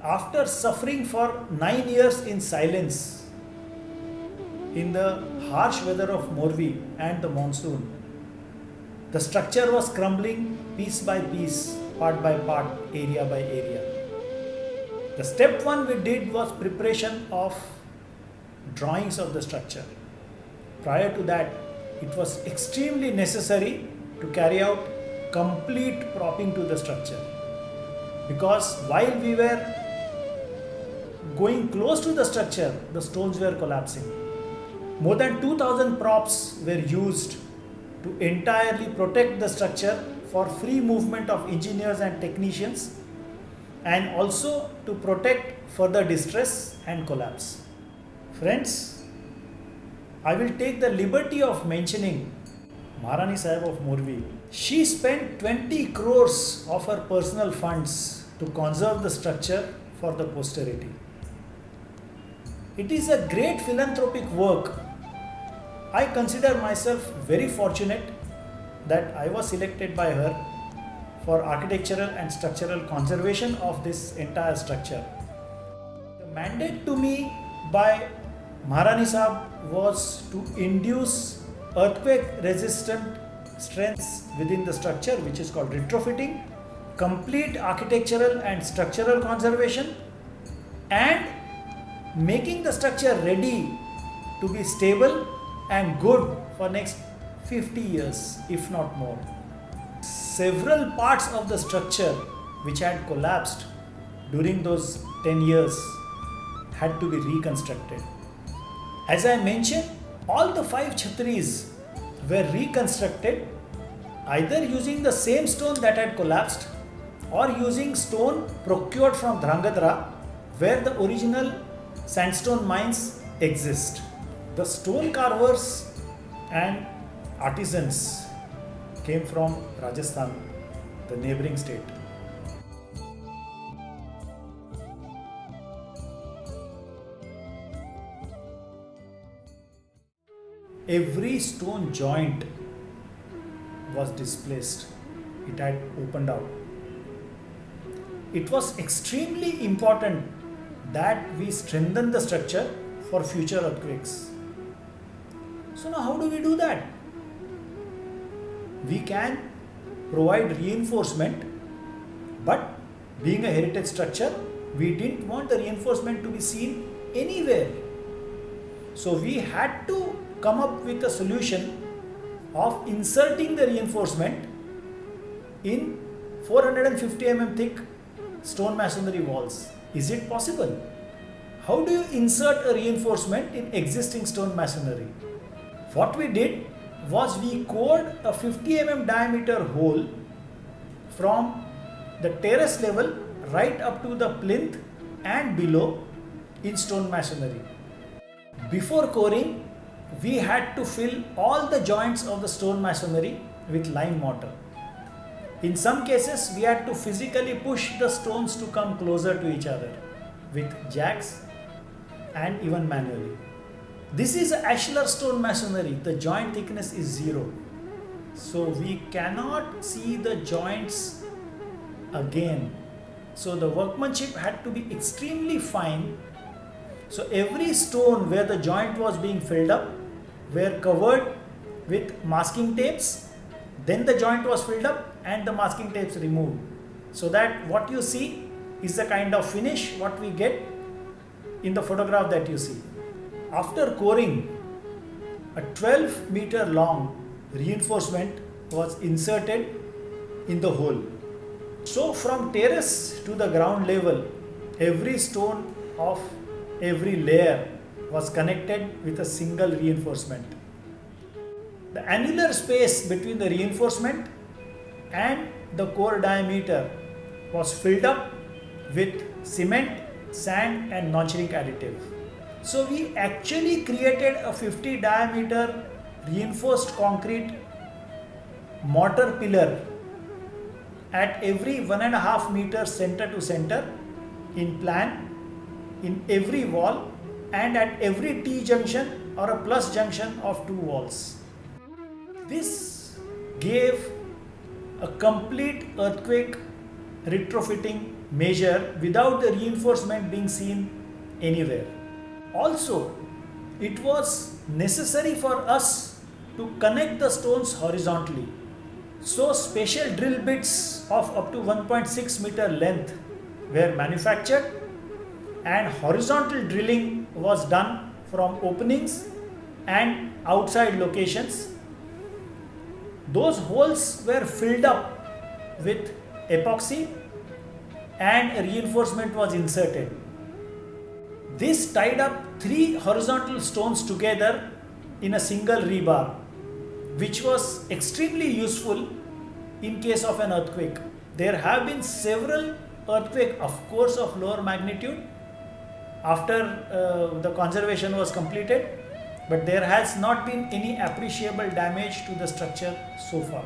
After suffering for 9 years in silence, in the harsh weather of Morvi and the monsoon, the structure was crumbling piece by piece, part by part, area by area. The step one we did was preparation of drawings of the structure. Prior to that, it was extremely necessary to carry out complete propping to the structure, because while we were going close to the structure, the stones were collapsing. More than 2000 props were used to entirely protect the structure for free movement of engineers and technicians, and also to protect further distress and collapse. Friends, I will take the liberty of mentioning Maharani Sahib of Morvi. She spent 20 crores of her personal funds to conserve the structure for the posterity. It is a great philanthropic work. I consider myself very fortunate that I was selected by her for architectural and structural conservation of this entire structure. The mandate to me by Maharani Sahib was to induce earthquake resistant strengths within the structure, which is called retrofitting, complete architectural and structural conservation, and making the structure ready to be stable and good for next 50 years, if not more. Several parts of the structure which had collapsed during those 10 years had to be reconstructed. As I mentioned, all the 5 chhatris were reconstructed either using the same stone that had collapsed or using stone procured from Drangadra, where the original sandstone mines exist. The stone carvers and artisans came from Rajasthan, the neighboring state. Every stone joint was displaced. It had opened out. It was extremely important that we strengthen the structure for future earthquakes. So now how do we do that? We can provide reinforcement, but being a heritage structure, we didn't want the reinforcement to be seen anywhere. So we had to come up with a solution of inserting the reinforcement in 450 mm thick stone masonry walls. Is it possible? How do you insert a reinforcement in existing stone masonry? What we did was we cored a 50 mm diameter hole from the terrace level right up to the plinth and below in stone masonry. Before coring, we had to fill all the joints of the stone masonry with lime mortar. In some cases, we had to physically push the stones to come closer to each other with jacks and even manually. This is ashlar stone masonry. The joint thickness is 0. So we cannot see the joints again. So the workmanship had to be extremely fine. So every stone where the joint was being filled up were covered with masking tapes. Then the joint was filled up and the masking tapes removed, so that what you see is the kind of finish what we get in the photograph that you see. After coring, a 12 meter long reinforcement was inserted in the hole. So from terrace to the ground level, every stone of every layer was connected with a single reinforcement. The annular space between the reinforcement and the core diameter was filled up with cement, sand and non-shrink additive. So we actually created a 50 diameter reinforced concrete mortar pillar at every 1.5 meters center to center in plan, in every wall and at every T junction or a plus junction of 2 walls. This gave a complete earthquake retrofitting measure without the reinforcement being seen anywhere. Also, it was necessary for us to connect the stones horizontally. So, special drill bits of up to 1.6 meter length were manufactured and horizontal drilling was done from openings and outside locations. Those holes were filled up with epoxy and a reinforcement was inserted. This tied up 3 horizontal stones together in a single rebar, which was extremely useful in case of an earthquake. There have been several earthquakes, of course, of lower magnitude after the conservation was completed, but there has not been any appreciable damage to the structure so far.